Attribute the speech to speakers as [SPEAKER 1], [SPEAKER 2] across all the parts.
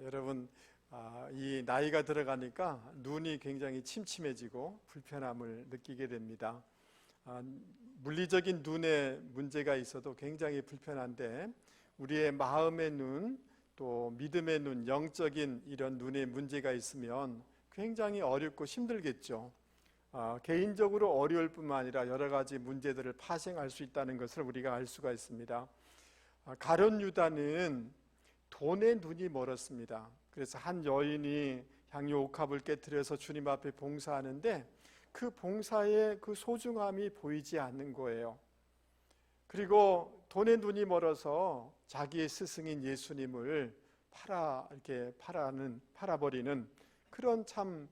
[SPEAKER 1] 여러분, 이 나이가 들어가니까 눈이 굉장히 침침해지고 불편함을 느끼게 됩니다. 물리적인 눈에 문제가 있어도 굉장히 불편한데 우리의 마음의 눈, 또 믿음의 눈, 영적인 이런 눈에 문제가 있으면 굉장히 어렵고 힘들겠죠. 개인적으로 어려울 뿐만 아니라 여러 가지 문제들을 파생할 수 있다는 것을 우리가 알 수가 있습니다. 가룟 유다는 돈에 눈이 멀었습니다. 그래서 한 여인이 향유 옥합을 깨뜨려서 주님 앞에 봉사하는데 그 봉사의 그 소중함이 보이지 않는 거예요. 그리고 돈에 눈이 멀어서 자기의 스승인 예수님을 팔아버리는 그런 참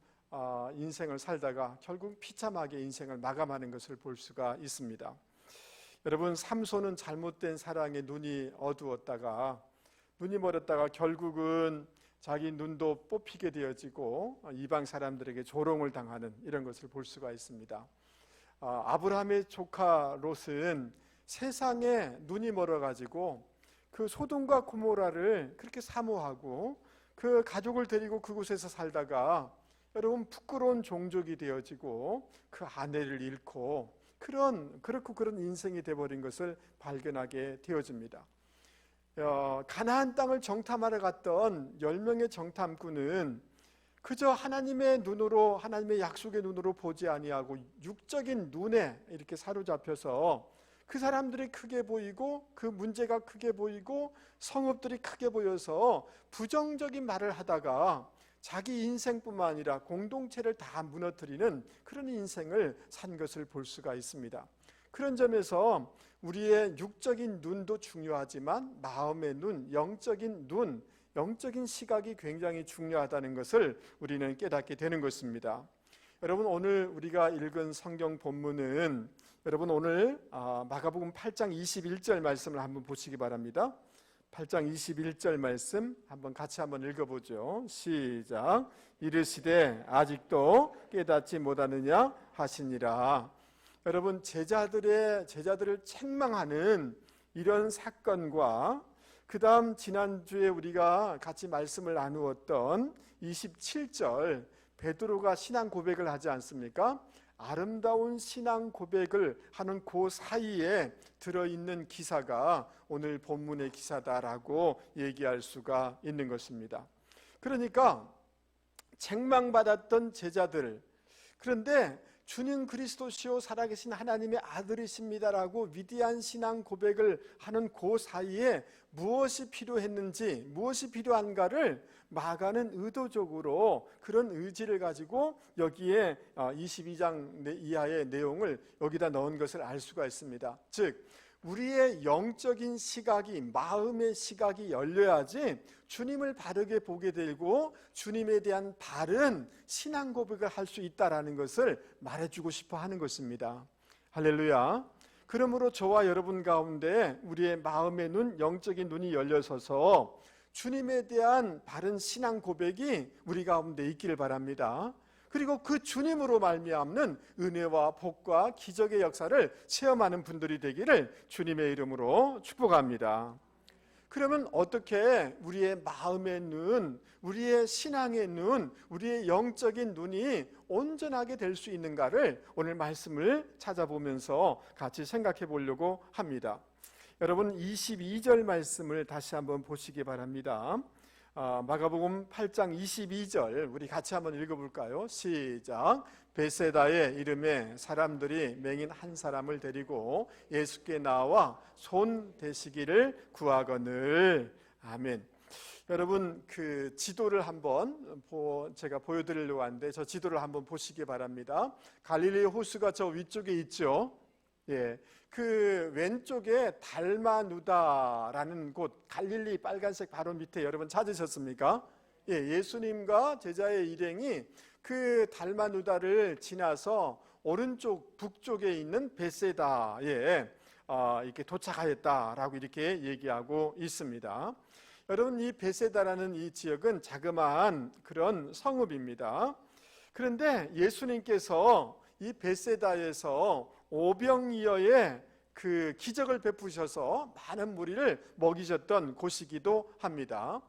[SPEAKER 1] 인생을 살다가 결국 비참하게 인생을 마감하는 것을 볼 수가 있습니다. 여러분, 삼손은 잘못된 사랑에 눈이 어두웠다가 눈이 멀었다가 결국은 자기 눈도 뽑히게 되어지고 이방 사람들에게 조롱을 당하는 이런 것을 볼 수가 있습니다. 아브라함의 조카 롯은 세상에 눈이 멀어가지고 그 소돔과 고모라를 그렇게 사모하고 그 가족을 데리고 그곳에서 살다가 여러분 부끄러운 종족이 되어지고 그 아내를 잃고 그런 인생이 되어버린 것을 발견하게 되어집니다. 가나안 땅을 정탐하러 갔던 10명의 정탐꾼은 그저 하나님의 눈으로, 하나님의 약속의 눈으로 보지 아니하고 육적인 눈에 이렇게 사로잡혀서 그 사람들이 크게 보이고 그 문제가 크게 보이고 성읍들이 크게 보여서 부정적인 말을 하다가 자기 인생뿐만 아니라 공동체를 다 무너뜨리는 그런 인생을 산 것을 볼 수가 있습니다. 그런 점에서 우리의 육적인 눈도 중요하지만 마음의 눈, 영적인 눈, 영적인 시각이 굉장히 중요하다는 것을 우리는 깨닫게 되는 것입니다. 여러분, 오늘 우리가 읽은 성경 본문은 여러분 오늘 마가복음 8장 21절 말씀을 한번 보시기 바랍니다. 8장 21절 말씀 같이 한번 읽어보죠. 시작. 이르시되 아직도 깨닫지 못하느냐 하시니라. 여러분, 제자들을 책망하는 이런 사건과 그 다음 지난주에 우리가 같이 말씀을 나누었던 27절 베드로가 신앙 고백을 하지 않습니까? 아름다운 신앙 고백을 하는 그 사이에 들어있는 기사가 오늘 본문의 기사다라고 얘기할 수가 있는 것입니다. 그러니까 책망받았던 제자들, 그런데 주님 그리스도시요 살아계신 하나님의 아들이십니다라고 위대한 신앙 고백을 하는 그 사이에 무엇이 필요했는지, 무엇이 필요한가를 마가는 의도적으로 그런 의지를 가지고 여기에 22장 이하의 내용을 여기다 넣은 것을 알 수가 있습니다. 즉 우리의 영적인 시각이, 마음의 시각이 열려야지 주님을 바르게 보게 되고 주님에 대한 바른 신앙 고백을 할 수 있다는 것을 말해주고 싶어 하는 것입니다. 할렐루야. 그러므로 저와 여러분 가운데 우리의 마음의 눈, 영적인 눈이 열려서서 주님에 대한 바른 신앙 고백이 우리 가운데 있기를 바랍니다. 그리고 그 주님으로 말미암는 은혜와 복과 기적의 역사를 체험하는 분들이 되기를 주님의 이름으로 축복합니다. 그러면 어떻게 우리의 마음의 눈, 우리의 신앙의 눈, 우리의 영적인 눈이 온전하게 될 수 있는가를 오늘 말씀을 찾아보면서 같이 생각해 보려고 합니다. 여러분 22절 말씀을 다시 한번 보시기 바랍니다. 마가복음 8장 22절 우리 같이 한번 읽어볼까요? 시작. 베세다의 이름에 사람들이 맹인 한 사람을 데리고 예수께 나와 손 대시기를 구하거늘. 아멘. 여러분 그 지도를 한번 제가 보여드리려고 하는데 저 지도를 한번 보시기 바랍니다. 갈릴리 호수가 저 위쪽에 있죠. 예, 그 왼쪽에 달마누다라는 곳, 갈릴리 빨간색 바로 밑에 여러분 찾으셨습니까? 예, 예수님과 제자의 일행이 그 달마누다를 지나서 오른쪽 북쪽에 있는 베세다에 이렇게 도착하였다라고 이렇게 얘기하고 있습니다. 여러분 이 베세다라는 이 지역은 자그마한 그런 성읍입니다. 그런데 예수님께서 이 베세다에서 오병이어의 그 기적을 베푸셔서 많은 무리를 먹이셨던 곳이기도 합니다.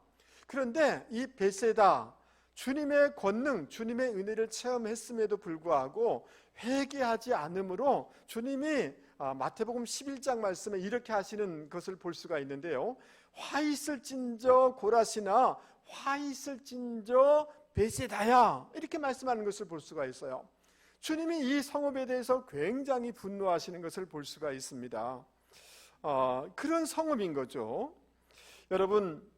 [SPEAKER 1] 그런데 이 베세다, 주님의 권능, 주님의 은혜를 체험했음에도 불구하고 회개하지 않으므로 주님이 마태복음 11장 말씀에 이렇게 하시는 것을 볼 수가 있는데요. 화 있을진저 고라시나 화 있을진저 베세다야, 이렇게 말씀하는 것을 볼 수가 있어요. 주님이 이 성읍에 대해서 굉장히 분노하시는 것을 볼 수가 있습니다. 그런 성읍인 거죠. 여러분,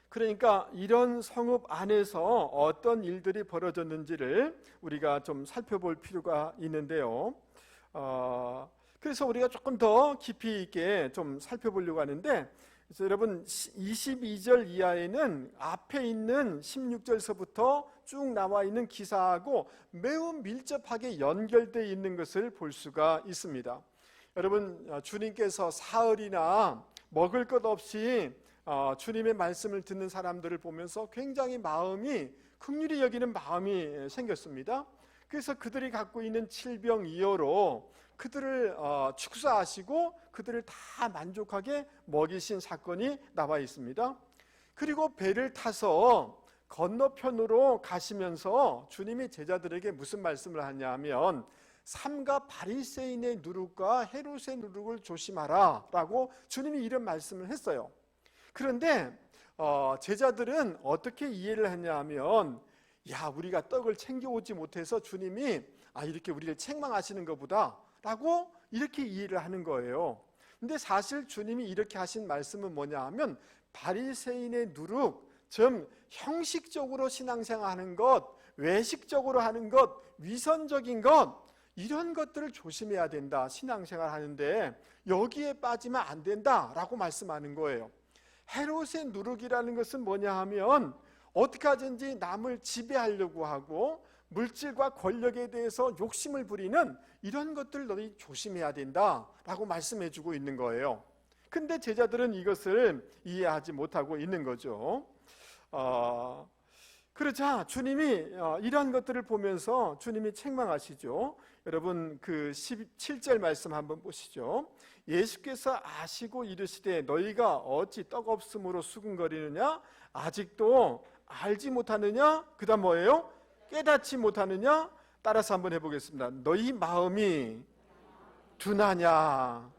[SPEAKER 1] 그러니까 이런 성읍 안에서 어떤 일들이 벌어졌는지를 우리가 좀 살펴볼 필요가 있는데요. 그래서 우리가 조금 더 깊이 있게 좀 살펴보려고 하는데, 그래서 여러분 22절 이하에는 앞에 있는 16절서부터 쭉 나와 있는 기사하고 매우 밀접하게 연결되어 있는 것을 볼 수가 있습니다. 여러분, 주님께서 사흘이나 먹을 것 없이 주님의 말씀을 듣는 사람들을 보면서 굉장히 마음이 긍휼히 여기는 마음이 생겼습니다. 그래서 그들이 갖고 있는 칠병이어로 그들을 축사하시고 그들을 다 만족하게 먹이신 사건이 나와 있습니다. 그리고 배를 타서 건너편으로 가시면서 주님이 제자들에게 무슨 말씀을 하냐면 삼가 바리새인의 누룩과 헤롯의 누룩을 조심하라 라고 주님이 이런 말씀을 했어요. 그런데 제자들은 어떻게 이해를 했냐면, 야, 우리가 떡을 챙겨오지 못해서 주님이 이렇게 우리를 책망하시는 것보다 라고 이렇게 이해를 하는 거예요. 근데 사실 주님이 이렇게 하신 말씀은 뭐냐 하면 바리새인의 누룩, 즉 형식적으로 신앙생활하는 것, 외식적으로 하는 것, 위선적인 것, 이런 것들을 조심해야 된다. 신앙생활 하는데 여기에 빠지면 안 된다라고 말씀하는 거예요. 헤롯의 누룩이라는 것은 뭐냐 하면 어떻게 하든지 남을 지배하려고 하고 물질과 권력에 대해서 욕심을 부리는 이런 것들을 너희 조심해야 된다라고 말씀해 주고 있는 거예요. 근데 제자들은 이것을 이해하지 못하고 있는 거죠. 그러자 주님이 이러한 것들을 보면서 주님이 책망하시죠. 여러분 그 17절 말씀 한번 보시죠. 예수께서 아시고 이르시되 너희가 어찌 떡 없음으로 수군거리느냐? 아직도 알지 못하느냐? 그 다음 뭐예요? 깨닫지 못하느냐? 따라서 한번 해보겠습니다. 너희 마음이 둔하냐?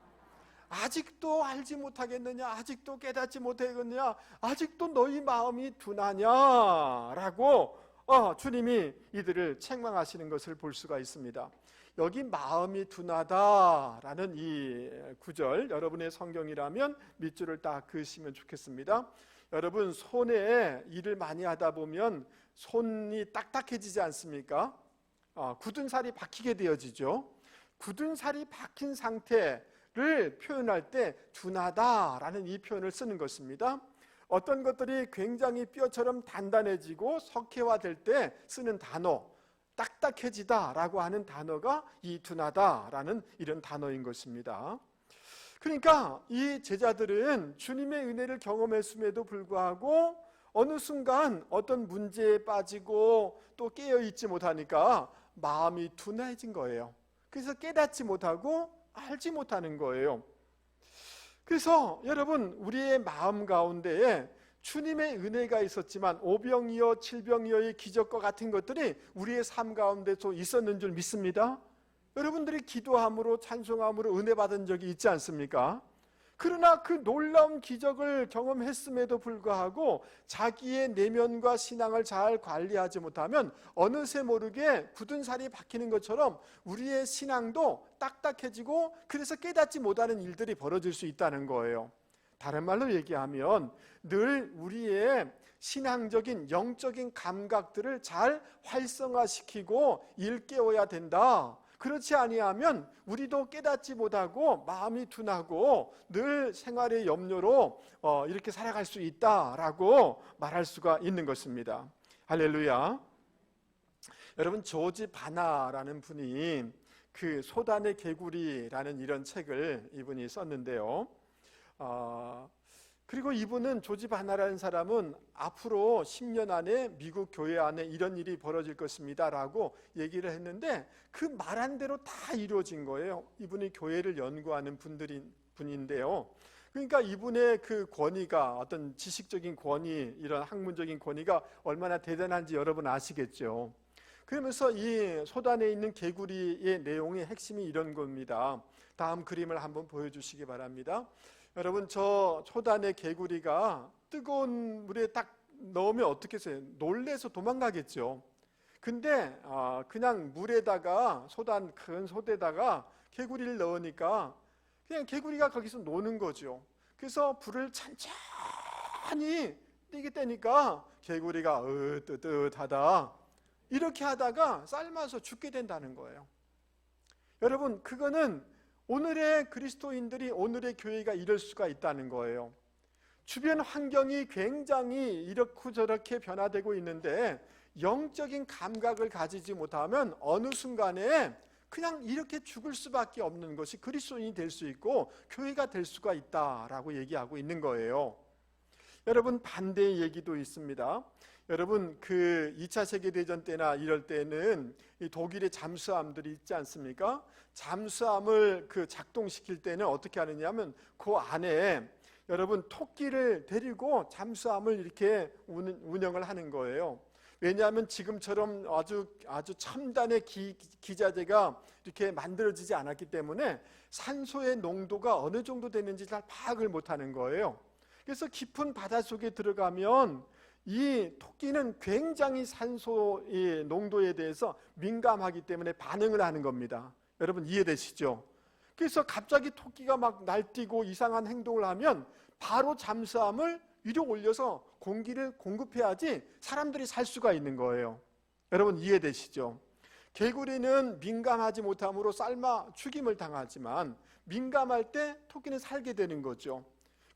[SPEAKER 1] 아직도 알지 못하겠느냐? 아직도 깨닫지 못하겠느냐? 아직도 너희 마음이 둔하냐? 라고 주님이 이들을 책망하시는 것을 볼 수가 있습니다. 여기 마음이 둔하다라는 이 구절, 여러분의 성경이라면 밑줄을 딱 그으시면 좋겠습니다. 여러분 손에 일을 많이 하다 보면 손이 딱딱해지지 않습니까? 굳은 살이 박히게 되어지죠. 굳은 살이 박힌 상태를 표현할 때 둔하다라는 이 표현을 쓰는 것입니다. 어떤 것들이 굉장히 뼈처럼 단단해지고 석회화될 때 쓰는 단어, 딱딱해지다라고 하는 단어가 이 둔하다라는 이런 단어인 것입니다. 그러니까 이 제자들은 주님의 은혜를 경험했음에도 불구하고 어느 순간 어떤 문제에 빠지고 또 깨어있지 못하니까 마음이 둔해진 거예요. 그래서 깨닫지 못하고 알지 못하는 거예요. 그래서 여러분 우리의 마음 가운데에 주님의 은혜가 있었지만 오병이어 칠병이어의 기적과 같은 것들이 우리의 삶 가운데서 있었는 줄 믿습니다. 여러분들이 기도함으로 찬송함으로 은혜 받은 적이 있지 않습니까? 그러나 그 놀라운 기적을 경험했음에도 불구하고 자기의 내면과 신앙을 잘 관리하지 못하면 어느새 모르게 굳은 살이 박히는 것처럼 우리의 신앙도 딱딱해지고 그래서 깨닫지 못하는 일들이 벌어질 수 있다는 거예요. 다른 말로 얘기하면 늘 우리의 신앙적인 영적인 감각들을 잘 활성화시키고 일깨워야 된다. 그렇지 아니하면 우리도 깨닫지 못하고 마음이 둔하고 늘 생활의 염려로 이렇게 살아갈 수 있다라고 말할 수가 있는 것입니다. 할렐루야. 여러분 조지 바나라는 분이 그 소단의 개구리라는 이런 책을 이분이 썼는데요. 그리고 이분은 조지 바나라는 사람은 앞으로 10년 안에 미국 교회 안에 이런 일이 벌어질 것입니다 라고 얘기를 했는데 그 말한 대로 다 이루어진 거예요. 이분이 교회를 연구하는 분인데요. 그러니까 이분의 그 권위가, 어떤 지식적인 권위, 이런 학문적인 권위가 얼마나 대단한지 여러분 아시겠죠. 그러면서 이 소단에 있는 개구리의 내용의 핵심이 이런 겁니다. 다음 그림을 한번 보여주시기 바랍니다. 여러분, 저 소단의 개구리가 뜨거운 물에 딱 넣으면 어떻게 해요? 놀래서 도망가겠죠. 근데 그냥 물에다가, 큰 솥에다가 개구리를 넣으니까 그냥 개구리가 거기서 노는 거죠. 그래서 불을 천천히 띄게 되니까 개구리가 뜨뜻하다 이렇게 하다가 삶아서 죽게 된다는 거예요. 여러분, 그거는 오늘의 그리스도인들이, 오늘의 교회가 이럴 수가 있다는 거예요. 주변 환경이 굉장히 이렇고 저렇게 변화되고 있는데 영적인 감각을 가지지 못하면 어느 순간에 그냥 이렇게 죽을 수밖에 없는 것이 그리스도인이 될 수 있고 교회가 될 수가 있다라고 얘기하고 있는 거예요. 여러분, 반대의 얘기도 있습니다. 여러분, 그 2차 세계대전 때나 이럴 때는 이 독일의 잠수함들이 있지 않습니까? 잠수함을 그 작동시킬 때는 어떻게 하느냐면 그 안에 여러분 토끼를 데리고 잠수함을 이렇게 운영을 하는 거예요. 왜냐하면 지금처럼 아주 첨단의 기자재가 이렇게 만들어지지 않았기 때문에 산소의 농도가 어느 정도 되는지 잘 파악을 못하는 거예요. 그래서 깊은 바닷속에 들어가면 이 토끼는 굉장히 산소의 농도에 대해서 민감하기 때문에 반응을 하는 겁니다. 여러분 이해되시죠? 그래서 갑자기 토끼가 막 날뛰고 이상한 행동을 하면 바로 잠수함을 위로 올려서 공기를 공급해야지 사람들이 살 수가 있는 거예요. 여러분 이해되시죠? 개구리는 민감하지 못함으로 삶아 죽임을 당하지만 민감할 때 토끼는 살게 되는 거죠.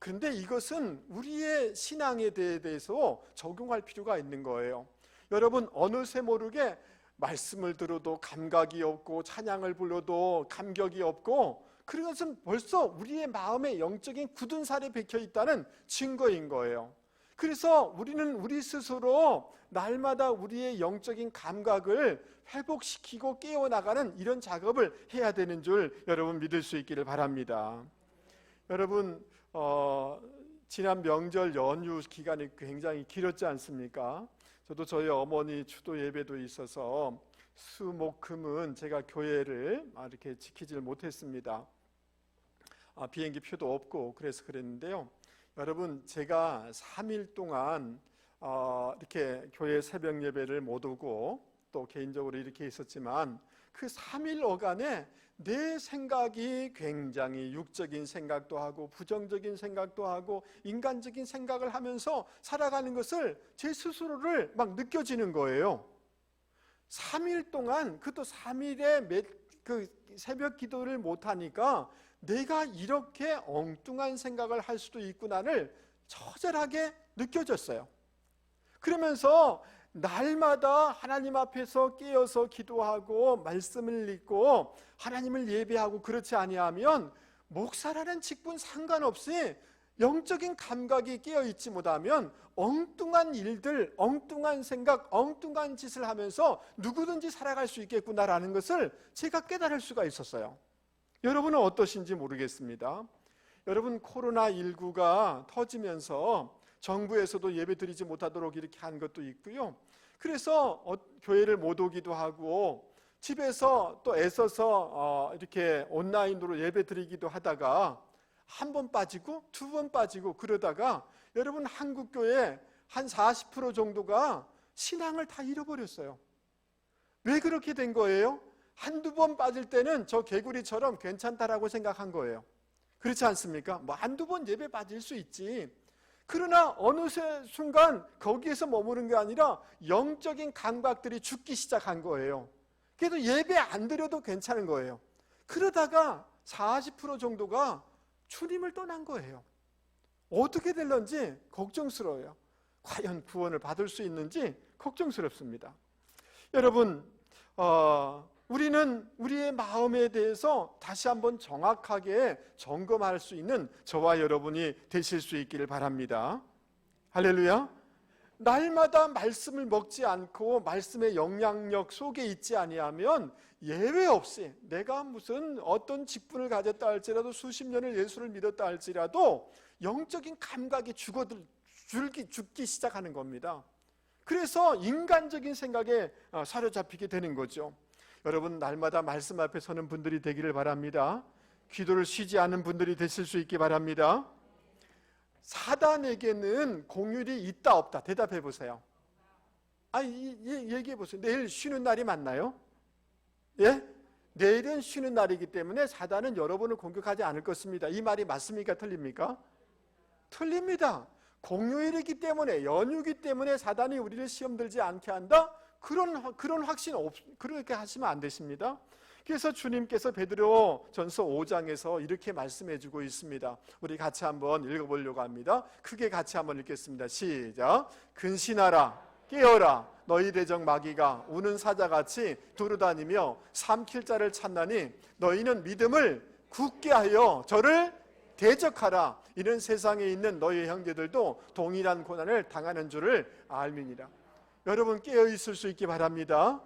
[SPEAKER 1] 그런데 이것은 우리의 신앙에 대해서 적용할 필요가 있는 거예요. 여러분, 어느새 모르게 말씀을 들어도 감각이 없고 찬양을 불러도 감격이 없고, 그것은 벌써 우리의 마음에 영적인 굳은 살이 박혀 있다는 증거인 거예요. 그래서 우리는 우리 스스로 날마다 우리의 영적인 감각을 회복시키고 깨어나가는 이런 작업을 해야 되는 줄 여러분 믿을 수 있기를 바랍니다. 여러분, 지난 명절 연휴 기간이 굉장히 길었지 않습니까? 저도 저희 어머니 추도 예배도 있어서 수, 목, 금은 제가 교회를 이렇게 지키질 못했습니다. 비행기 표도 없고 그래서 그랬는데요. 여러분, 제가 3일 동안 이렇게 교회 새벽 예배를 못 오고 또 개인적으로 이렇게 있었지만 그 3일여간에 내 생각이 굉장히 육적인 생각도 하고 부정적인 생각도 하고 인간적인 생각을 하면서 살아가는 것을 제 스스로를 막 느껴지는 거예요. 3일 동안, 그것도 3일에 그 새벽 기도를 못하니까 내가 이렇게 엉뚱한 생각을 할 수도 있구나를 처절하게 느껴졌어요. 그러면서 날마다 하나님 앞에서 깨어서 기도하고 말씀을 읽고 하나님을 예배하고 그렇지 아니하면 목사라는 직분 상관없이 영적인 감각이 깨어있지 못하면 엉뚱한 일들, 엉뚱한 생각, 엉뚱한 짓을 하면서 누구든지 살아갈 수 있겠구나라는 것을 제가 깨달을 수가 있었어요. 여러분은 어떠신지 모르겠습니다. 여러분, 코로나19가 터지면서 정부에서도 예배 드리지 못하도록 이렇게 한 것도 있고요. 그래서 교회를 못 오기도 하고 집에서 또 애써서 이렇게 온라인으로 예배 드리기도 하다가 한 번 빠지고 두 번 빠지고 그러다가 여러분, 한국 교회 한 40% 정도가 신앙을 다 잃어버렸어요. 왜 그렇게 된 거예요? 한두 번 빠질 때는 저 개구리처럼 괜찮다라고 생각한 거예요. 그렇지 않습니까? 뭐 한두 번 예배 빠질 수 있지. 그러나 어느 순간 거기에서 머무는 게 아니라 영적인 감각들이 죽기 시작한 거예요. 그래도 예배 안 드려도 괜찮은 거예요. 그러다가 40% 정도가 주님을 떠난 거예요. 어떻게 될런지 걱정스러워요. 과연 구원을 받을 수 있는지 걱정스럽습니다. 여러분, 우리는 우리의 마음에 대해서 다시 한번 정확하게 점검할 수 있는 저와 여러분이 되실 수 있기를 바랍니다. 할렐루야. 날마다 말씀을 먹지 않고 말씀의 영향력 속에 있지 아니하면 예외 없이 내가 무슨 어떤 직분을 가졌다 할지라도 수십 년을 예수를 믿었다 할지라도 영적인 감각이 죽기 시작하는 겁니다. 그래서 인간적인 생각에 사로잡히게 되는 거죠. 여러분, 날마다 말씀 앞에 서는 분들이 되기를 바랍니다. 기도를 쉬지 않는 분들이 되실 수 있기 바랍니다. 사단에게는 공휴일이 있다 없다? 대답해 보세요. 얘기해 보세요. 내일 쉬는 날이 맞나요? 예? 내일은 쉬는 날이기 때문에 사단은 여러분을 공격하지 않을 것입니다. 이 말이 맞습니까? 틀립니까? 틀립니다. 공휴일이기 때문에, 연휴이기 때문에 사단이 우리를 시험 들지 않게 한다? 그런 확신 그렇게 하시면 안 되십니다. 그래서 주님께서 베드로 전서 5장에서 이렇게 말씀해 주고 있습니다. 우리 같이 한번 읽어보려고 합니다. 크게 같이 한번 읽겠습니다. 시작. 근신하라, 깨어라. 너희 대적 마귀가 우는 사자같이 두루다니며 삼킬 자를 찾나니 너희는 믿음을 굳게 하여 저를 대적하라. 이는 세상에 있는 너희 형제들도 동일한 고난을 당하는 줄을 알미니라. 여러분, 깨어 있을 수 있기 바랍니다.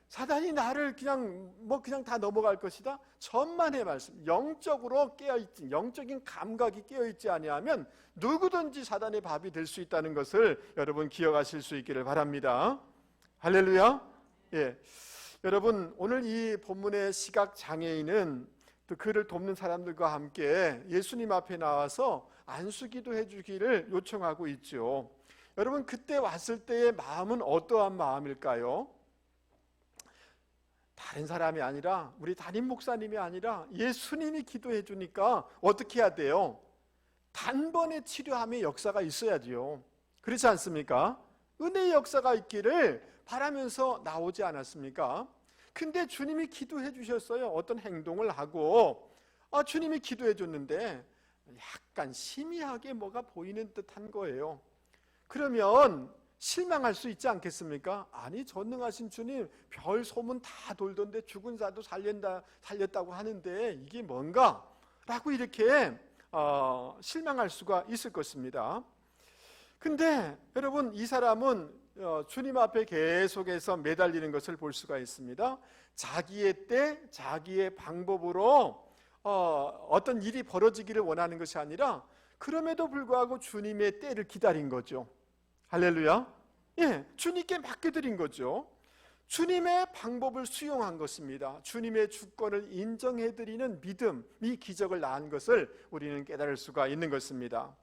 [SPEAKER 1] 사단이 나를 그냥 다 넘어갈 것이다. 천만의 말씀. 영적으로 깨어있지, 영적인 감각이 깨어있지 아니하면 누구든지 사단의 밥이 될 수 있다는 것을 여러분 기억하실 수 있기를 바랍니다. 할렐루야. 예. 여러분, 오늘 이 본문의 시각 장애인은 또 그를 돕는 사람들과 함께 예수님 앞에 나와서 안수기도 해주기를 요청하고 있죠. 여러분, 그때 왔을 때의 마음은 어떠한 마음일까요? 다른 사람이 아니라, 우리 담임 목사님이 아니라 예수님이 기도해 주니까 어떻게 해야 돼요? 단번에 치료함의 역사가 있어야지요. 그렇지 않습니까? 은혜의 역사가 있기를 바라면서 나오지 않았습니까? 근데 주님이 기도해 주셨어요. 어떤 행동을 하고 주님이 기도해 줬는데 약간 희미하게 뭐가 보이는 듯한 거예요. 그러면 실망할 수 있지 않겠습니까? 아니, 전능하신 주님, 별 소문 다 돌던데 죽은 자도 살렸다고 하는데 이게 뭔가? 라고 이렇게 실망할 수가 있을 것입니다. 근데 여러분, 이 사람은 주님 앞에 계속해서 매달리는 것을 볼 수가 있습니다. 자기의 때, 자기의 방법으로 어떤 일이 벌어지기를 원하는 것이 아니라 그럼에도 불구하고 주님의 때를 기다린 거죠. 할렐루야. 예, 주님께 맡겨드린 거죠. 주님의 방법을 수용한 것입니다. 주님의 주권을 인정해드리는 믿음이 기적을 낳은 것을 우리는 깨달을 수가 있는 것입니다.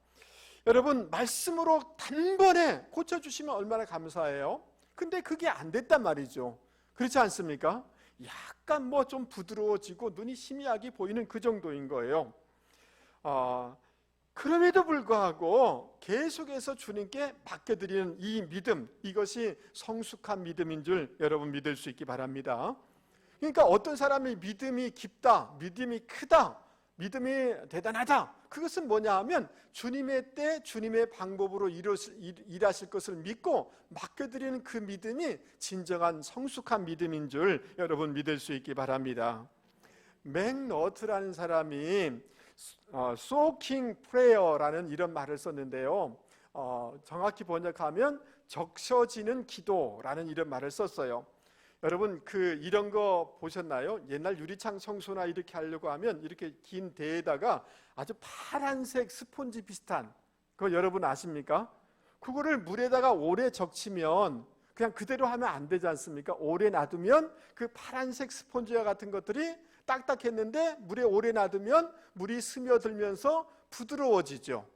[SPEAKER 1] 여러분, 말씀으로 단번에 고쳐주시면 얼마나 감사해요. 근데 그게 안 됐단 말이죠. 그렇지 않습니까? 약간 좀 부드러워지고 눈이 희미하게 보이는 그 정도인 거예요. 그럼에도 불구하고 계속해서 주님께 맡겨드리는 이 믿음, 이것이 성숙한 믿음인 줄 여러분 믿을 수 있기 바랍니다. 그러니까 어떤 사람이 믿음이 깊다, 믿음이 크다, 믿음이 대단하다, 그것은 뭐냐 하면 주님의 때, 주님의 방법으로 일하실 것을 믿고 맡겨드리는 그 믿음이 진정한 성숙한 믿음인 줄 여러분 믿을 수 있기 바랍니다. 맥너트라는 사람이 소킹 프레어라는 이런 말을 썼는데요, 정확히 번역하면 적셔지는 기도라는 이런 말을 썼어요. 여러분, 이런 거 보셨나요? 옛날 유리창 청소나 이렇게 하려고 하면 이렇게 긴 대에다가 아주 파란색 스폰지 비슷한 그거 여러분 아십니까? 그거를 물에다가 오래 적치면 그냥 그대로 하면 안 되지 않습니까? 오래 놔두면 그 파란색 스폰지와 같은 것들이 딱딱했는데 물에 오래 놔두면 물이 스며들면서 부드러워지죠.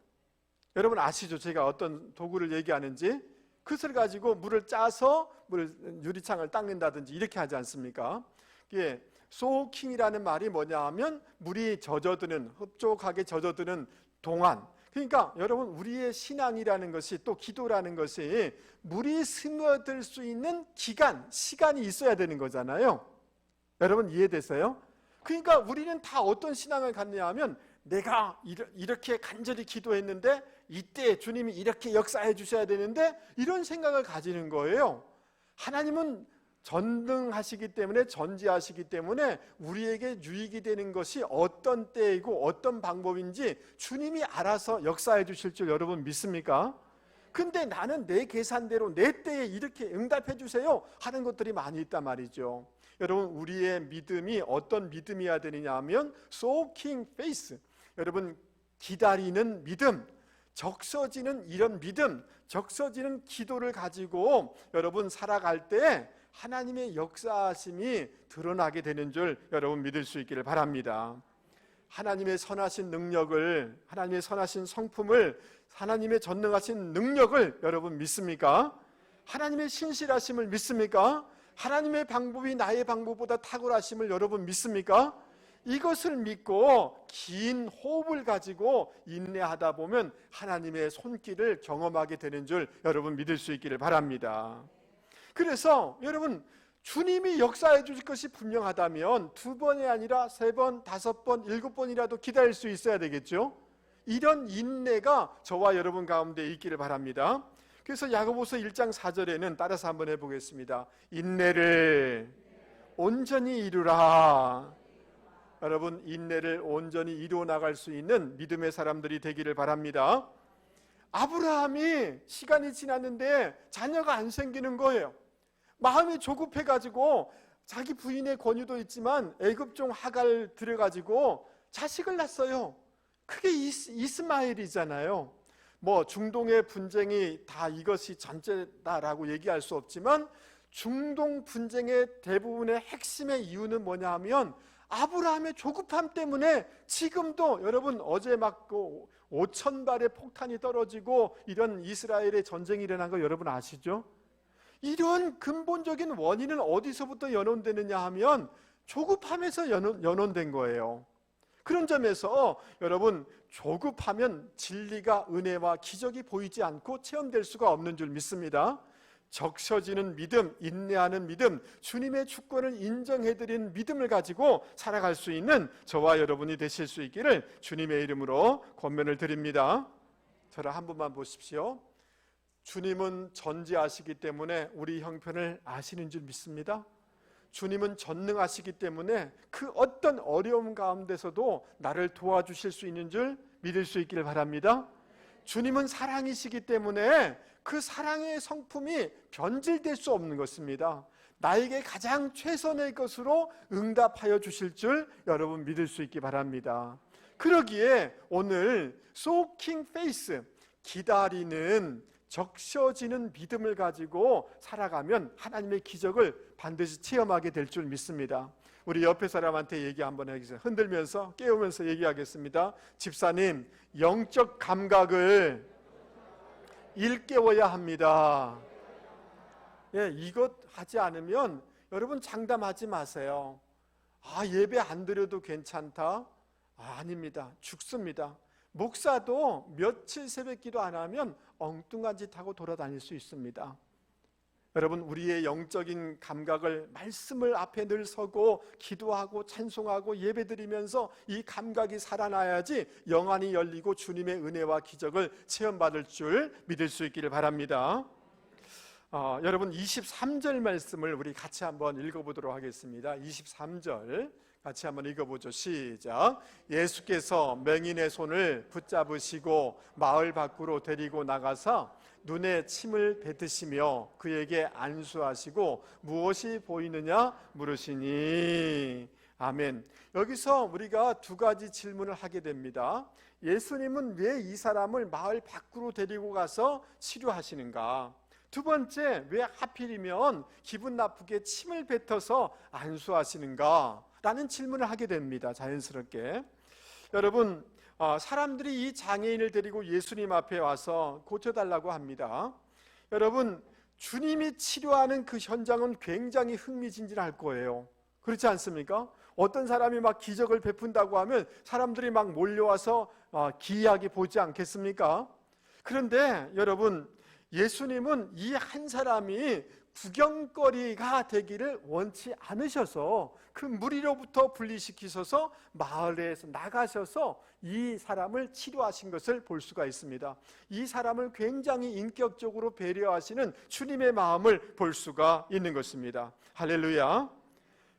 [SPEAKER 1] 여러분 아시죠? 제가 어떤 도구를 얘기하는지. 그것을 가지고 물을 짜서 유리창을 닦는다든지 이렇게 하지 않습니까? 이게 소킹이라는 말이 뭐냐 하면 물이 젖어드는, 흡족하게 젖어드는 동안, 그러니까 여러분, 우리의 신앙이라는 것이, 또 기도라는 것이 물이 스며들 수 있는 시간이 있어야 되는 거잖아요. 여러분 이해되세요? 그러니까 우리는 다 어떤 신앙을 갖냐 하면, 내가 이렇게 간절히 기도했는데 이때 주님이 이렇게 역사해 주셔야 되는데, 이런 생각을 가지는 거예요. 하나님은 전능하시기 때문에, 전지하시기 때문에 우리에게 유익이 되는 것이 어떤 때이고 어떤 방법인지 주님이 알아서 역사해 주실 줄 여러분 믿습니까? 근데 나는 내 계산대로 내 때에 이렇게 응답해 주세요 하는 것들이 많이 있단 말이죠. 여러분, 우리의 믿음이 어떤 믿음이어야 되느냐 하면 soaking faith, 여러분 기다리는 믿음, 적셔지는 이런 믿음, 적셔지는 기도를 가지고 여러분 살아갈 때 하나님의 역사하심이 드러나게 되는 줄 여러분 믿을 수 있기를 바랍니다. 하나님의 선하신 능력을, 하나님의 선하신 성품을, 하나님의 전능하신 능력을 여러분 믿습니까? 하나님의 신실하심을 믿습니까? 하나님의 방법이 나의 방법보다 탁월하심을 여러분 믿습니까? 이것을 믿고 긴 호흡을 가지고 인내하다 보면 하나님의 손길을 경험하게 되는 줄 여러분 믿을 수 있기를 바랍니다. 그래서 여러분, 주님이 역사해 주실 것이 분명하다면 2번이 아니라 3번, 5번, 7번이라도 기다릴 수 있어야 되겠죠. 이런 인내가 저와 여러분 가운데 있기를 바랍니다. 그래서 야고보서 1장 4절에는 따라서 한번 해보겠습니다. 인내를 온전히 이루라. 여러분, 인내를 온전히 이루어 나갈 수 있는 믿음의 사람들이 되기를 바랍니다. 아브라함이 시간이 지났는데 자녀가 안 생기는 거예요. 마음이 조급해가지고 자기 부인의 권유도 있지만 애굽종 하갈 들여가지고 자식을 낳았어요. 그게 이스마엘이잖아요. 뭐 중동의 분쟁이 다 이것이 전체다라고 얘기할 수 없지만 중동 분쟁의 대부분의 핵심의 이유는 뭐냐 하면 아브라함의 조급함 때문에 지금도 여러분 어제 막 5,000발의 폭탄이 떨어지고 이런 이스라엘의 전쟁이 일어난 거 여러분 아시죠? 이런 근본적인 원인은 어디서부터 연원되느냐 하면 조급함에서 연원된 거예요. 그런 점에서 여러분, 조급하면 진리가, 은혜와 기적이 보이지 않고 체험될 수가 없는 줄 믿습니다. 적셔지는 믿음, 인내하는 믿음, 주님의 주권을 인정해드린 믿음을 가지고 살아갈 수 있는 저와 여러분이 되실 수 있기를 주님의 이름으로 권면을 드립니다. 저를 한 번만 보십시오. 주님은 전지하시기 때문에 우리 형편을 아시는 줄 믿습니다. 주님은 전능하시기 때문에 그 어떤 어려움 가운데서도 나를 도와주실 수 있는 줄 믿을 수 있기를 바랍니다. 주님은 사랑이시기 때문에 그 사랑의 성품이 변질될 수 없는 것입니다. 나에게 가장 최선의 것으로 응답하여 주실 줄 여러분 믿을 수 있기 바랍니다. 그러기에 오늘 soaking faith, 기다리는 적셔지는 믿음을 가지고 살아가면 하나님의 기적을 반드시 체험하게 될 줄 믿습니다. 우리 옆에 사람한테 얘기 한번 하겠습니다. 흔들면서 깨우면서 얘기하겠습니다. 집사님, 영적 감각을 일깨워야 합니다. 예, 이것 하지 않으면 여러분 장담하지 마세요. 예배 안 드려도 괜찮다? 아닙니다. 죽습니다. 목사도 며칠 새벽기도 안 하면 엉뚱한 짓 하고 돌아다닐 수 있습니다. 여러분, 우리의 영적인 감각을 말씀을 앞에 늘 서고 기도하고 찬송하고 예배드리면서 이 감각이 살아나야지 영안이 열리고 주님의 은혜와 기적을 체험받을 줄 믿을 수 있기를 바랍니다. 여러분, 23절 말씀을 우리 같이 한번 읽어보도록 하겠습니다. 23절 같이 한번 읽어보죠. 시작. 예수께서 맹인의 손을 붙잡으시고 마을 밖으로 데리고 나가서 눈에 침을 뱉으시며 그에게 안수하시고 무엇이 보이느냐 물으시니. 아멘. 여기서 우리가 두 가지 질문을 하게 됩니다. 예수님은 왜 이 사람을 마을 밖으로 데리고 가서 치료하시는가? 두 번째, 왜 하필이면 기분 나쁘게 침을 뱉어서 안수하시는가? 라는 질문을 하게 됩니다. 자연스럽게. 여러분, 사람들이 이 장애인을 데리고 예수님 앞에 와서 고쳐달라고 합니다. 여러분, 주님이 치료하는 그 현장은 굉장히 흥미진진할 거예요. 그렇지 않습니까? 어떤 사람이 막 기적을 베푼다고 하면 사람들이 막 몰려와서 기이하게 보지 않겠습니까? 그런데 여러분, 예수님은 이 한 사람이 구경거리가 되기를 원치 않으셔서 그 무리로부터 분리시키셔서 마을에서 나가셔서 이 사람을 치료하신 것을 볼 수가 있습니다. 이 사람을 굉장히 인격적으로 배려하시는 주님의 마음을 볼 수가 있는 것입니다. 할렐루야.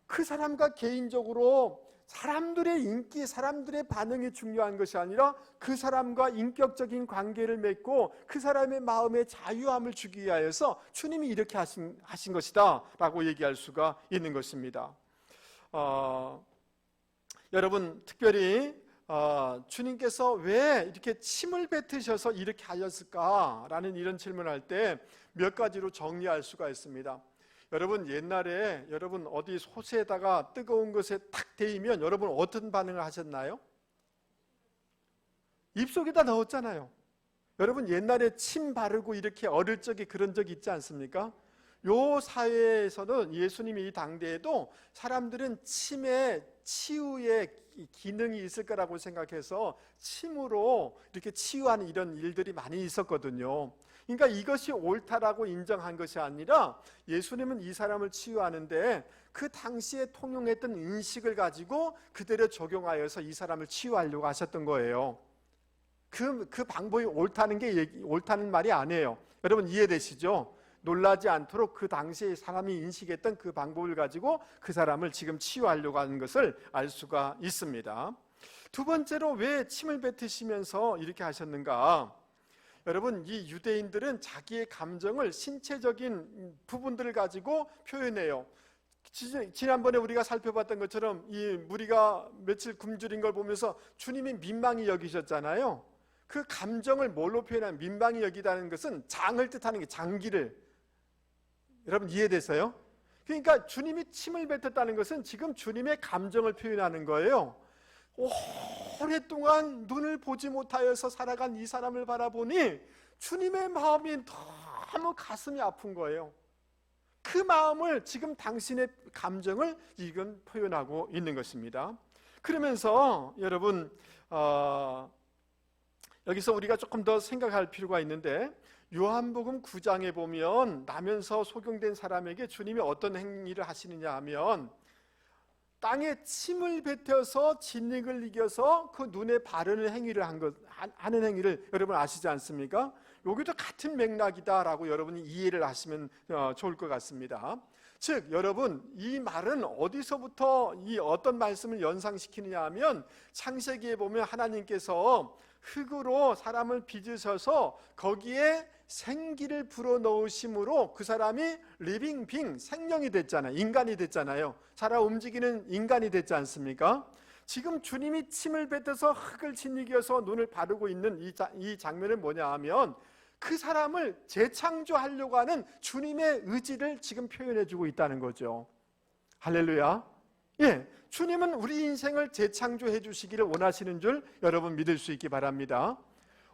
[SPEAKER 1] 그 사람과 개인적으로 사람들의 인기, 사람들의 반응이 중요한 것이 아니라 그 사람과 인격적인 관계를 맺고 그 사람의 마음에 자유함을 주기 위하여서 주님이 이렇게 하신 것이다 라고 얘기할 수가 있는 것입니다. 여러분, 특별히 주님께서 왜 이렇게 침을 뱉으셔서 이렇게 하셨을까라는 이런 질문을 할 때 몇 가지로 정리할 수가 있습니다. 여러분, 옛날에 여러분 어디 솥에다가 뜨거운 것에 탁 데이면 여러분 어떤 반응을 하셨나요? 입속에다 넣었잖아요. 여러분, 옛날에 침 바르고 이렇게 어릴 적에 그런 적 있지 않습니까? 요 사회에서는, 예수님이 이 당대에도 사람들은 침에 치유의 기능이 있을 거라고 생각해서 침으로 이렇게 치유하는 이런 일들이 많이 있었거든요. 그러니까 이것이 옳다라고 인정한 것이 아니라 예수님은 이 사람을 치유하는데 그 당시에 통용했던 인식을 가지고 그대로 적용하여서 이 사람을 치유하려고 하셨던 거예요. 그 방법이 옳다는 말이 아니에요. 여러분, 이해되시죠? 놀라지 않도록 그 당시에 사람이 인식했던 그 방법을 가지고 그 사람을 지금 치유하려고 하는 것을 알 수가 있습니다. 두 번째로 왜 침을 뱉으시면서 이렇게 하셨는가? 여러분, 이 유대인들은 자기의 감정을 신체적인 부분들을 가지고 표현해요. 지난번에 우리가 살펴봤던 것처럼 이 무리가 며칠 굶주린 걸 보면서 주님이 민망히 여기셨잖아요. 그 감정을 뭘로 표현하면, 민망히 여기다는 것은 장을 뜻하는 게 장기를, 여러분 이해되세요? 그러니까 주님이 침을 뱉었다는 것은 지금 주님의 감정을 표현하는 거예요. 오랫동안 눈을 보지 못하여서 살아간 이 사람을 바라보니 주님의 마음이 너무 가슴이 아픈 거예요. 그 마음을, 지금 당신의 감정을 지금 표현하고 있는 것입니다. 그러면서 여러분, 여기서 우리가 조금 더 생각할 필요가 있는데, 요한복음 9장에 보면 나면서 소경된 사람에게 주님이 어떤 행위를 하시느냐 하면, 땅에 침을 뱉어서 진흙을 이겨서 그 눈에 바르는 행위를 하는 행위를 여러분 아시지 않습니까? 여기도 같은 맥락이다라고 여러분이 이해를 하시면 좋을 것 같습니다. 즉, 여러분, 이 말은 어디서부터 이 어떤 말씀을 연상시키느냐 하면, 창세기에 보면 하나님께서 흙으로 사람을 빚으셔서 거기에 생기를 불어넣으심으로 그 사람이 리빙 빙, 생명이 됐잖아요. 인간이 됐잖아요. 살아 움직이는 인간이 됐지 않습니까? 지금 주님이 침을 뱉어서 흙을 짓이겨서 눈을 바르고 있는 이 장면은 뭐냐 하면, 그 사람을 재창조하려고 하는 주님의 의지를 지금 표현해주고 있다는 거죠. 할렐루야. 예, 주님은 우리 인생을 재창조해 주시기를 원하시는 줄 여러분 믿을 수 있기 바랍니다.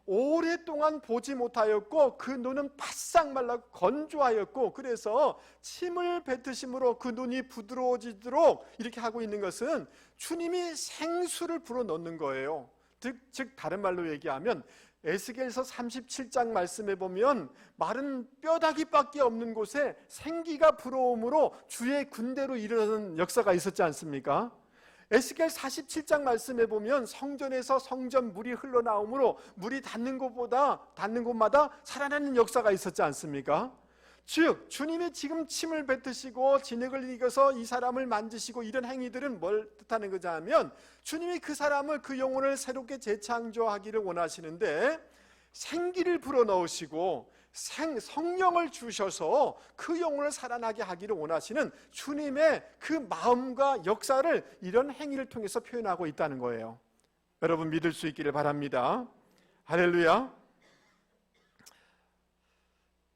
[SPEAKER 1] 오랫동안 보지 못하였고 그 눈은 바싹 말라 건조하였고, 그래서 침을 뱉으심으로 그 눈이 부드러워지도록 이렇게 하고 있는 것은 주님이 생수를 불어넣는 거예요. 즉 다른 말로 얘기하면, 에스겔서 37장 말씀에 보면 마른 뼈다귀밖에 없는 곳에 생기가 불어옴으로 주의 군대로 일어나는 역사가 있었지 않습니까? 에스겔 47장 말씀에 보면 성전에서 성전 물이 흘러나오므로 물이 닿는 곳마다 살아나는 역사가 있었지 않습니까? 즉 주님이 지금 침을 뱉으시고 진흙을 이겨서 이 사람을 만지시고 이런 행위들은 뭘 뜻하는 거냐 하면, 주님이 그 사람을, 그 영혼을 새롭게 재창조하기를 원하시는데 생기를 불어넣으시고 성령을 주셔서 그 영혼을 살아나게 하기를 원하시는 주님의 그 마음과 역사를 이런 행위를 통해서 표현하고 있다는 거예요. 여러분 믿을 수 있기를 바랍니다. 할렐루야.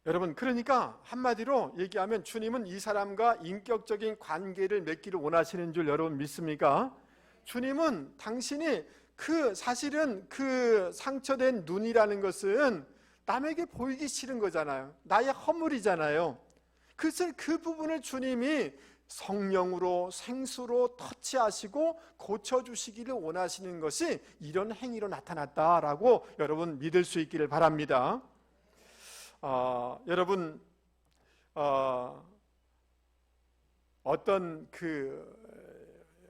[SPEAKER 1] 여러분, 그러니까 한마디로 얘기하면 주님은 이 사람과 인격적인 관계를 맺기를 원하시는 줄 여러분 믿습니까? 주님은 당신이 사실은 그 상처된 눈이라는 것은 남에게 보이기 싫은 거잖아요. 나의 허물이잖아요. 그래서 그 부분을 주님이 성령으로, 생수로 터치하시고 고쳐주시기를 원하시는 것이 이런 행위로 나타났다라고 여러분 믿을 수 있기를 바랍니다. 여러분, 어떤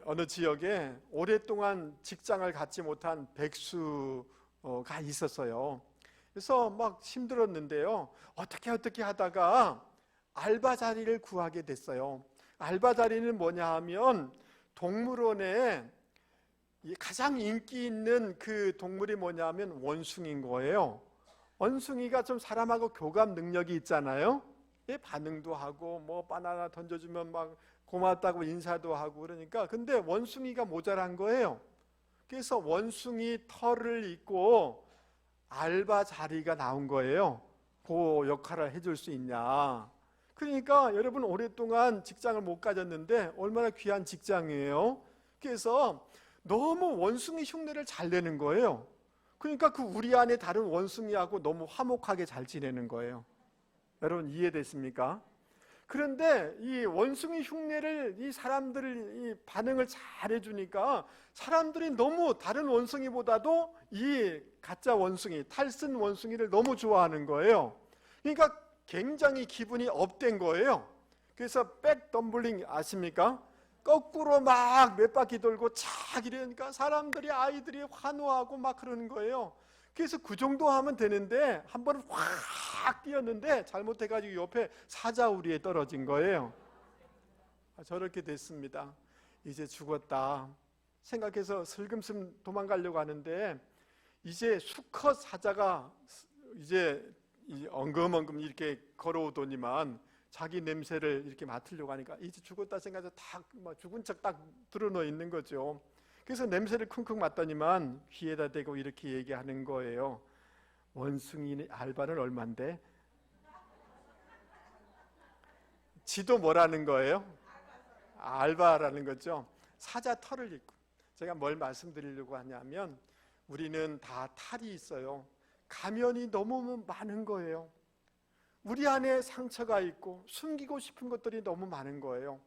[SPEAKER 1] 어느 지역에 오랫동안 직장을 갖지 못한 백수가 있었어요. 그래서 막 힘들었는데요, 어떻게 하다가 알바 자리를 구하게 됐어요. 알바 자리는 뭐냐 하면, 동물원에 가장 인기 있는 그 동물이 뭐냐면 원숭이인 거예요. 원숭이가 좀 사람하고 교감 능력이 있잖아요. 반응도 하고 뭐 바나나 던져주면 막 고맙다고 인사도 하고 그러니까. 근데 원숭이가 모자란 거예요. 그래서 원숭이 털을 입고 알바 자리가 나온 거예요. 그 역할을 해줄 수 있냐. 그러니까 여러분 오랫동안 직장을 못 가졌는데 얼마나 귀한 직장이에요. 그래서 너무 원숭이 흉내를 잘 내는 거예요. 그러니까 그 우리 안에 다른 원숭이하고 너무 화목하게 잘 지내는 거예요. 여러분 이해됐습니까? 그런데 이 원숭이 흉내를 이 사람들이 반응을 잘 해주니까 사람들이 너무 다른 원숭이보다도 이 가짜 원숭이, 탈슨 원숭이를 너무 좋아하는 거예요. 그러니까 굉장히 기분이 업된 거예요. 그래서 백덤블링 아십니까? 거꾸로 막 몇 바퀴 돌고 착 이러니까 사람들이, 아이들이 환호하고 막 그러는 거예요. 그래서 그 정도 하면 되는데 한 번은 확 뛰었는데 잘못해가지고 옆에 사자우리에 떨어진 거예요. 저렇게 됐습니다. 이제 죽었다 생각해서 슬금슬금 도망가려고 하는데 이제 수컷 사자가 이제 엉금엉금 이렇게 걸어오더니만 자기 냄새를 이렇게 맡으려고 하니까 이제 죽었다 생각해서 딱 죽은 척 딱 드러누워 있는 거죠. 그래서 냄새를 쿵쿵 맡더니만 귀에다 대고 이렇게 얘기하는 거예요. 원숭이 알바는 얼만데? 지도 뭐라는 거예요? 알바라는 거죠. 사자 털을 입고. 제가 뭘 말씀드리려고 하냐면 우리는 다 탈이 있어요. 가면이 너무 많은 거예요. 우리 안에 상처가 있고 숨기고 싶은 것들이 너무 많은 거예요.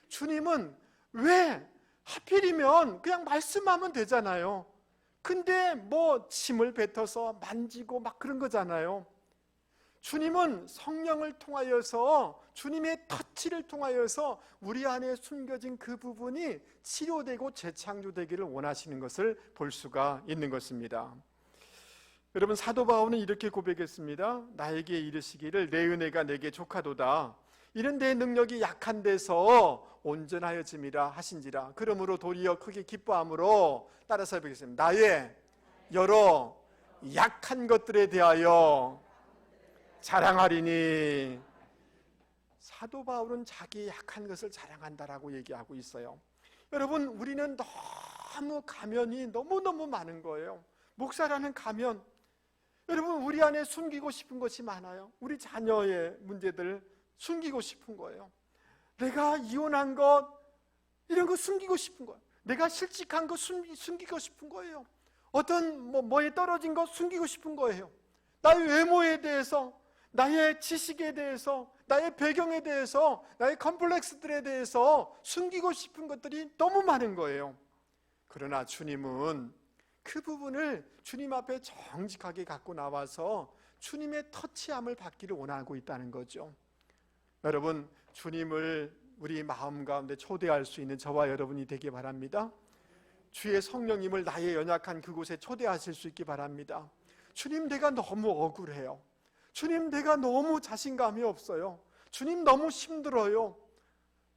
[SPEAKER 1] 주님은 왜 하필이면 그냥 말씀하면 되잖아요. 근데 뭐 침을 뱉어서 만지고 막 그런 거잖아요. 주님은 성령을 통하여서, 주님의 터치를 통하여서 우리 안에 숨겨진 그 부분이 치료되고 재창조되기를 원하시는 것을 볼 수가 있는 것입니다. 여러분 사도 바울은 이렇게 고백했습니다. 나에게 이르시기를 내 은혜가 내게 족하도다. 이런 내 능력이 약한 데서 온전하여짐이라 하신지라. 그러므로 도리어 크게 기뻐함으로, 따라서 해보겠습니다. 나의 여러 약한 것들에 대하여 자랑하리니. 사도 바울은 자기 약한 것을 자랑한다라고 얘기하고 있어요. 여러분 우리는 너무 가면이 너무너무 많은 거예요. 목사라는 가면, 여러분 우리 안에 숨기고 싶은 것이 많아요. 우리 자녀의 문제들 숨기고 싶은 거예요. 내가 이혼한 것, 이런 거 숨기고 싶은 거예요. 내가 실직한 거 숨기고 싶은 거예요. 어떤 뭐에 떨어진 거 숨기고 싶은 거예요. 나의 외모에 대해서, 나의 지식에 대해서, 나의 배경에 대해서, 나의 컴플렉스들에 대해서 숨기고 싶은 것들이 너무 많은 거예요. 그러나 주님은 그 부분을 주님 앞에 정직하게 갖고 나와서 주님의 터치함을 받기를 원하고 있다는 거죠. 여러분 주님을 우리 마음 가운데 초대할 수 있는 저와 여러분이 되기 바랍니다. 주의 성령님을 나의 연약한 그곳에 초대하실 수 있기 바랍니다. 주님 내가 너무 억울해요. 주님 내가 너무 자신감이 없어요. 주님 너무 힘들어요.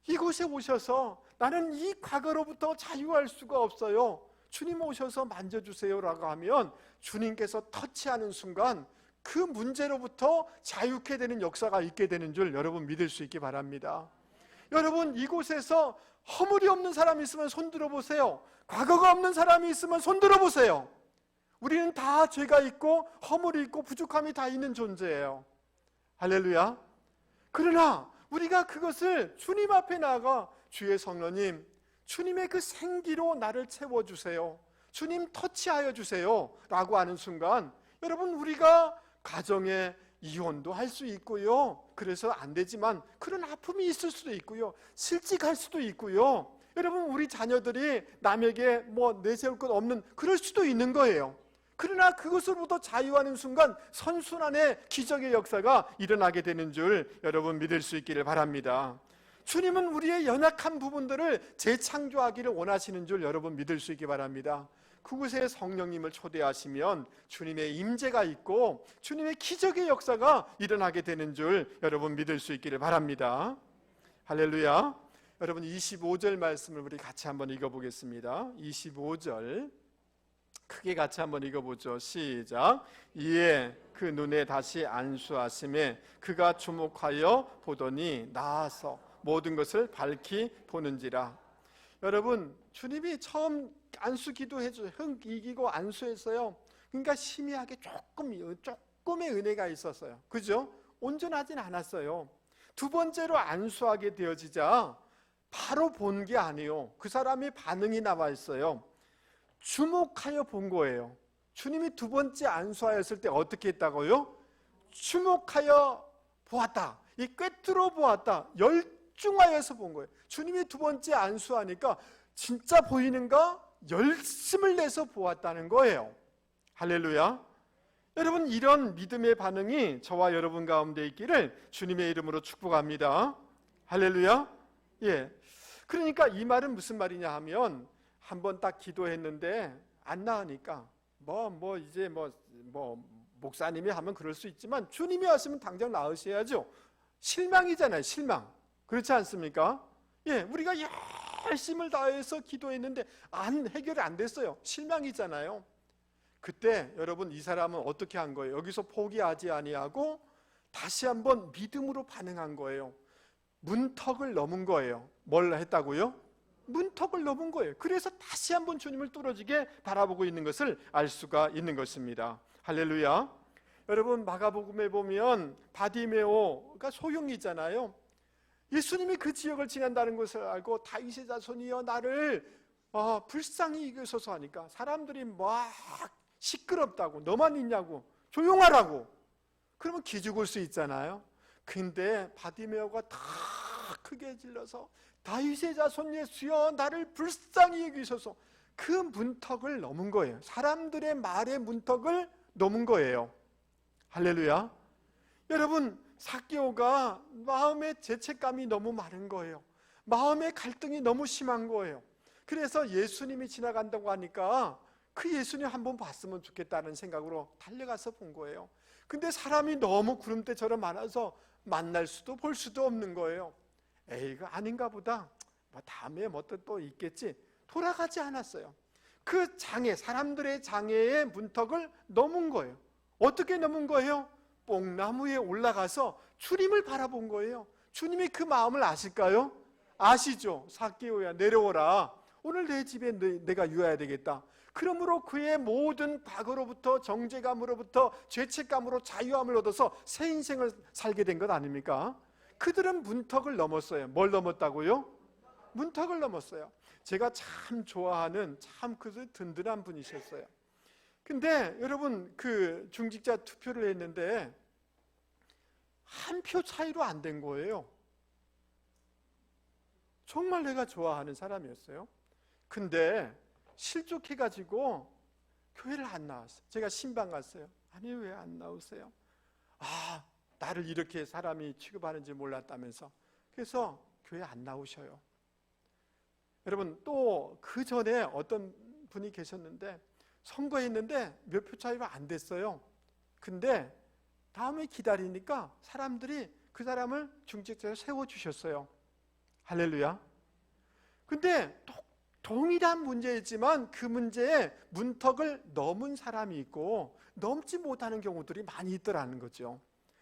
[SPEAKER 1] 이곳에 오셔서 나는 이 과거로부터 자유할 수가 없어요. 주님 오셔서 만져주세요라고 하면 주님께서 터치하는 순간 그 문제로부터 자유케 되는 역사가 있게 되는 줄 여러분 믿을 수 있기 바랍니다. 여러분 이곳에서 허물이 없는 사람이 있으면 손 들어보세요. 과거가 없는 사람이 있으면 손 들어보세요. 우리는 다 죄가 있고 허물이 있고 부족함이 다 있는 존재예요. 할렐루야. 그러나 우리가 그것을 주님 앞에 나아가 주의 성령님, 주님의 그 생기로 나를 채워주세요. 주님 터치하여 주세요 라고 하는 순간 여러분 우리가 가정에 이혼도 할 수 있고요. 그래서 안 되지만 그런 아픔이 있을 수도 있고요. 실직할 수도 있고요. 여러분 우리 자녀들이 남에게 내세울 것 없는 그럴 수도 있는 거예요. 그러나 그것으로부터 자유하는 순간 선순환의 기적의 역사가 일어나게 되는 줄 여러분 믿을 수 있기를 바랍니다. 주님은 우리의 연약한 부분들을 재창조하기를 원하시는 줄 여러분 믿을 수 있기 바랍니다. 그곳에 성령님을 초대하시면 주님의 임재가 있고 주님의 기적의 역사가 일어나게 되는 줄 여러분 믿을 수 있기를 바랍니다. 할렐루야. 여러분 25절 말씀을 우리 같이 한번 읽어보겠습니다. 25절 크게 같이 한번 읽어보죠. 시작. 이에 그 눈에 다시 안수하심에 그가 주목하여 보더니 나아서 모든 것을 밝히 보는지라. 여러분 주님이 처음 안수 기도해줘 흥 이기고 안수했어요. 그러니까 희미하게 조금의 은혜가 있었어요. 그죠? 온전하진 않았어요. 두 번째로 안수하게 되어지자 바로 본 게 아니에요. 그 사람의 반응이 나와 있어요. 주목하여 본 거예요. 주님이 두 번째 안수하였을 때 어떻게 했다고요? 주목하여 보았다. 이 꿰뚫어 보았다. 열중하여서 본 거예요. 주님이 두 번째 안수하니까 진짜 보이는가? 열심을 내서 보았다는 거예요. 할렐루야. 여러분 이런 믿음의 반응이 저와 여러분 가운데 있기를 주님의 이름으로 축복합니다. 할렐루야. 예. 그러니까 이 말은 무슨 말이냐 하면 한번 딱 기도했는데 안 나으니까 이제 목사님이 하면 그럴 수 있지만 주님이 하시면 당장 나으셔야죠. 실망이잖아요. 실망. 그렇지 않습니까? 예, 우리가 열심을 다해서 기도했는데 해결이 안 됐어요. 실망이잖아요. 그때 여러분 이 사람은 어떻게 한 거예요? 여기서 포기하지 아니하고 다시 한번 믿음으로 반응한 거예요. 문턱을 넘은 거예요. 뭘 했다고요? 문턱을 넘은 거예요. 그래서 다시 한번 주님을 뚫어지게 바라보고 있는 것을 알 수가 있는 것입니다. 할렐루야. 여러분 마가복음에 보면 바디메오가 소용이잖아요. 예수님이 그 지역을 지난다는 것을 알고 다윗의 자손이여 나를 불쌍히 여기소서 하니까 사람들이 막 시끄럽다고, 너만 있냐고, 조용하라고. 그러면 기죽을 수 있잖아요. 근데 바디메오가 다 크게 질러서 다윗의 자손 예수여 나를 불쌍히 여기소서. 그 문턱을 넘은 거예요. 사람들의 말의 문턱을 넘은 거예요. 할렐루야. 여러분 삭개오가 마음의 죄책감이 너무 많은 거예요. 마음의 갈등이 너무 심한 거예요. 그래서 예수님이 지나간다고 하니까 그 예수님 한번 봤으면 좋겠다는 생각으로 달려가서 본 거예요. 근데 사람이 너무 구름대처럼 많아서 만날 수도 볼 수도 없는 거예요. 에이 이거 아닌가 보다, 다음에 또 있겠지. 돌아가지 않았어요. 그 사람들의 장애의 문턱을 넘은 거예요. 어떻게 넘은 거예요? 뽕나무에 올라가서 주님을 바라본 거예요. 주님이 그 마음을 아실까요? 아시죠? 삭개오야 내려오라. 오늘 내 집에 내가 유해야 되겠다. 그러므로 그의 모든 과거로부터 정죄감으로부터 죄책감으로 자유함을 얻어서 새 인생을 살게 된 것 아닙니까? 그들은 문턱을 넘었어요. 뭘 넘었다고요? 문턱을 넘었어요. 제가 참 좋아하는 참 그 든든한 분이셨어요. 근데 여러분 그 중직자 투표를 했는데 한 표 차이로 안 된 거예요. 정말 내가 좋아하는 사람이었어요. 근데 실족해가지고 교회를 안 나왔어요. 제가 신방 갔어요. 아니 왜 안 나오세요? 나를 이렇게 사람이 취급하는지 몰랐다면서. 그래서 교회 안 나오셔요. 여러분 또 그 전에 어떤 분이 계셨는데 선거했는데 몇 표 차이가 안 됐어요. 근데 다음에 기다리니까 사람들이 그 사람을 중직자로 세워주셨어요. 할렐루야. 근데 동일한 문제이지만 그 문제에 문턱을 넘은 사람이 있고 넘지 못하는 경우들이 많이 있더라는 거죠.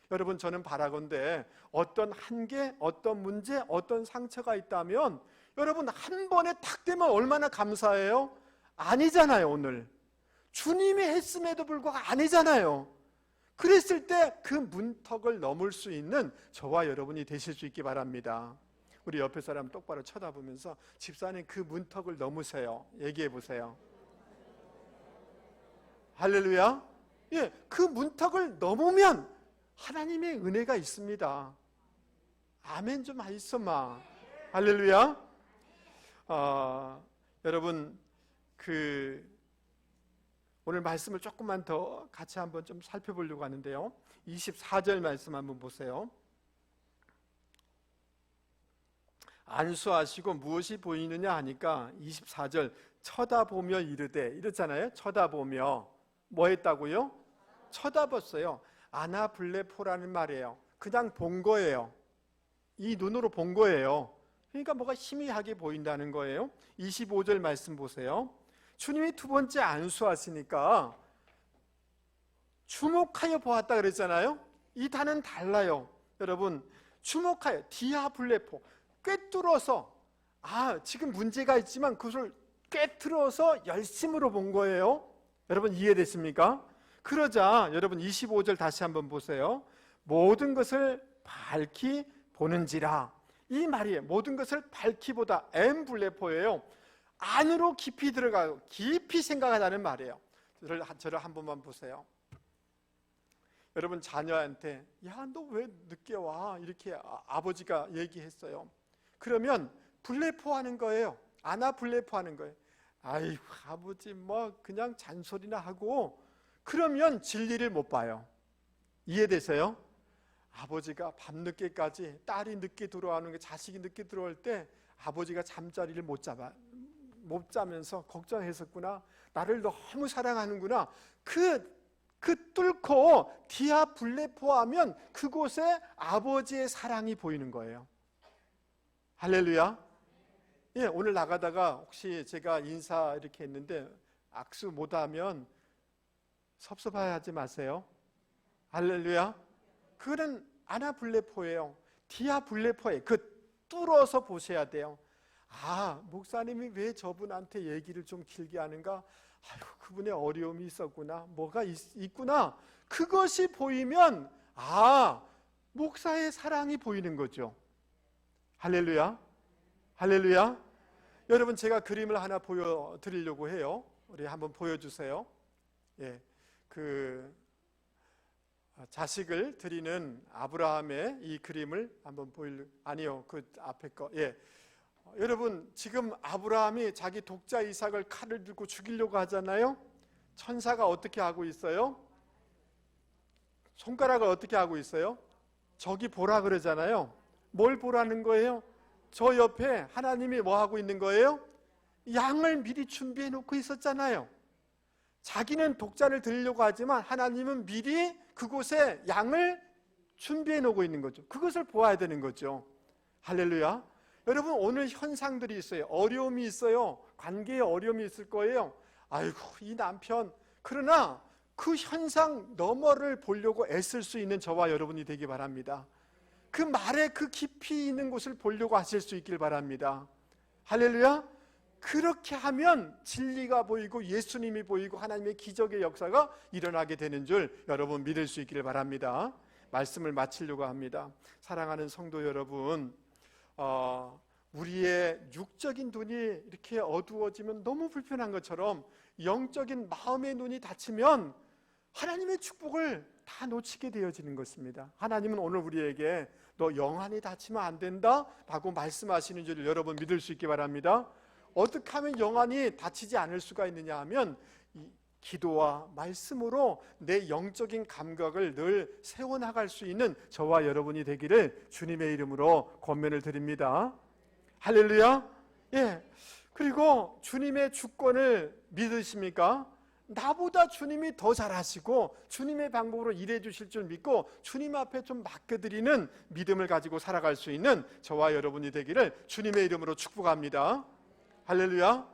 [SPEAKER 1] 여러분 저는 바라건대 어떤 한계, 어떤 문제, 어떤 상처가 있다면 여러분 한 번에 탁 되면 얼마나 감사해요? 아니잖아요. 오늘 주님이 했음에도 불구하고 아니잖아요. 그랬을 때 그 문턱을 넘을 수 있는 저와 여러분이 되실 수 있기 바랍니다. 우리 옆에 사람 똑바로 쳐다보면서 집사님 그 문턱을 넘으세요. 얘기해 보세요. 할렐루야. 예, 그 문턱을 넘으면 하나님의 은혜가 있습니다. 아멘 좀 하이소마. 할렐루야. 여러분 오늘 말씀을 조금만 더 같이 한번 좀 살펴보려고 하는데요. 24절 말씀 한번 보세요. 안수하시고 무엇이 보이느냐 하니까 24절 쳐다보며 이르되 이랬잖아요. 쳐다보며 뭐 했다고요? 쳐다봤어요. 아나블레포라는 말이에요. 그냥 본 거예요. 이 눈으로 본 거예요. 그러니까 뭐가 희미하게 보인다는 거예요. 25절 말씀 보세요. 주님이 두 번째 안수하시니까 주목하여 보았다 그랬잖아요. 이 단은 달라요. 여러분, 주목하여, 디아블레포, 꿰뚫어서, 지금 문제가 있지만 그것을 꿰뚫어서 열심으로 본 거예요. 여러분 이해됐습니까? 그러자 여러분 25절 다시 한번 보세요. 모든 것을 밝히 보는지라. 이 말이에요. 모든 것을 밝히 보다. 엠블레포예요. 안으로 깊이 들어가고 깊이 생각하자는 말이에요. 저를 한 번만 보세요. 여러분 자녀한테 야, 너 왜 늦게 와? 이렇게 아버지가 얘기했어요. 그러면 블레포하는 거예요. 아나 블레포하는 거예요. 아이고 아버지 뭐 그냥 잔소리나 하고, 그러면 진리를 못 봐요. 이해되세요? 아버지가 밤늦게까지, 딸이 늦게 들어오는 게, 자식이 늦게 들어올 때 아버지가 잠자리를 못 자면서 걱정했었구나. 나를 너무 사랑하는구나. 그 뚫고 디아블레포하면 그곳에 아버지의 사랑이 보이는 거예요. 할렐루야. 예, 오늘 나가다가 혹시 제가 인사 이렇게 했는데 악수 못하면 섭섭해하지 마세요. 할렐루야. 그거는 아나블레포예요. 디아블레포에 뚫어서 보셔야 돼요. 목사님이 왜 저분한테 얘기를 좀 길게 하는가? 아이고, 그분의 어려움이 있었구나. 뭐가 있구나. 그것이 보이면 목사의 사랑이 보이는 거죠. 할렐루야. 할렐루야. 여러분 제가 그림을 하나 보여드리려고 해요. 우리 한번 보여주세요. 예, 자식을 드리는 아브라함의 이 그림을 한번 아니요, 그 앞에 거. 예. 여러분 지금 아브라함이 자기 독자 이삭을 칼을 들고 죽이려고 하잖아요. 천사가 어떻게 하고 있어요? 손가락을 어떻게 하고 있어요? 저기 보라 그러잖아요. 뭘 보라는 거예요? 저 옆에 하나님이 뭐 하고 있는 거예요? 양을 미리 준비해 놓고 있었잖아요. 자기는 독자를 드리려고 하지만 하나님은 미리 그곳에 양을 준비해 놓고 있는 거죠. 그것을 보아야 되는 거죠. 할렐루야. 여러분 오늘 현상들이 있어요. 어려움이 있어요. 관계에 어려움이 있을 거예요. 아이고 이 남편. 그러나 그 현상 너머를 보려고 애쓸 수 있는 저와 여러분이 되기 바랍니다. 그 말에 그 깊이 있는 곳을 보려고 하실 수 있길 바랍니다. 할렐루야. 그렇게 하면 진리가 보이고 예수님이 보이고 하나님의 기적의 역사가 일어나게 되는 줄 여러분 믿을 수 있기를 바랍니다. 말씀을 마치려고 합니다. 사랑하는 성도 여러분, 우리의 육적인 눈이 이렇게 어두워지면 너무 불편한 것처럼 영적인 마음의 눈이 닫히면 하나님의 축복을 다 놓치게 되어지는 것입니다. 하나님은 오늘 우리에게 너 영안이 닫히면 안 된다 라고 말씀하시는 줄 여러분 믿을 수 있기 바랍니다. 어떻게 하면 영안이 닫히지 않을 수가 있느냐 하면 기도와 말씀으로 내 영적인 감각을 늘 세워나갈 수 있는 저와 여러분이 되기를 주님의 이름으로 권면을 드립니다. 할렐루야. 예. 그리고 주님의 주권을 믿으십니까? 나보다 주님이 더 잘하시고 주님의 방법으로 일해 주실 줄 믿고 주님 앞에 좀 맡겨드리는 믿음을 가지고 살아갈 수 있는 저와 여러분이 되기를 주님의 이름으로 축복합니다. 할렐루야.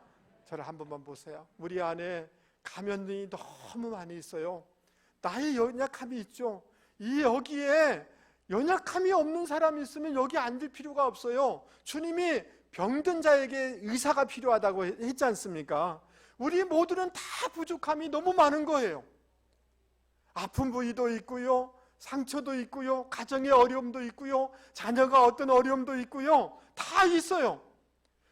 [SPEAKER 1] 저를 한 번만 보세요. 우리 안에 가면이 너무 많이 있어요. 나의 연약함이 있죠. 여기에 연약함이 없는 사람이 있으면 여기 앉을 필요가 없어요. 주님이 병든 자에게 의사가 필요하다고 했지 않습니까? 우리 모두는 다 부족함이 너무 많은 거예요. 아픈 부위도 있고요, 상처도 있고요, 가정의 어려움도 있고요, 자녀가 어떤 어려움도 있고요, 다 있어요.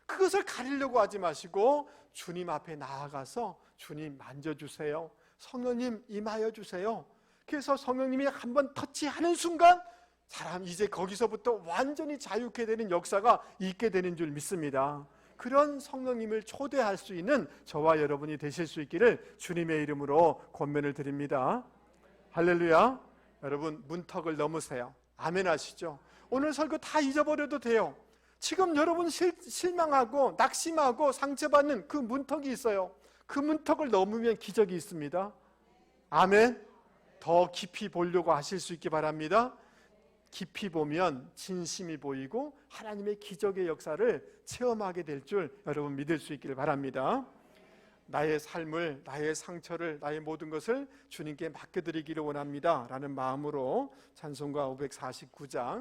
[SPEAKER 1] 그것을 가리려고 하지 마시고 주님 앞에 나아가서 주님 만져주세요. 성령님 임하여 주세요. 그래서 성령님이 한번 터치하는 순간 사람 이제 거기서부터 완전히 자유케 되는 역사가 있게 되는 줄 믿습니다. 그런 성령님을 초대할 수 있는 저와 여러분이 되실 수 있기를 주님의 이름으로 권면을 드립니다. 할렐루야. 여러분 문턱을 넘으세요. 아멘 하시죠? 오늘 설교 다 잊어버려도 돼요. 지금 여러분 실망하고 낙심하고 상처받는 그 문턱이 있어요. 그 문턱을 넘으면 기적이 있습니다. 아멘. 더 깊이 보려고 하실 수 있기 바랍니다. 깊이 보면 진심이 보이고 하나님의 기적의 역사를 체험하게 될 줄 여러분 믿을 수 있기를 바랍니다. 나의 삶을, 나의 상처를, 나의 모든 것을 주님께 맡겨드리기를 원합니다 라는 마음으로 찬송가 549장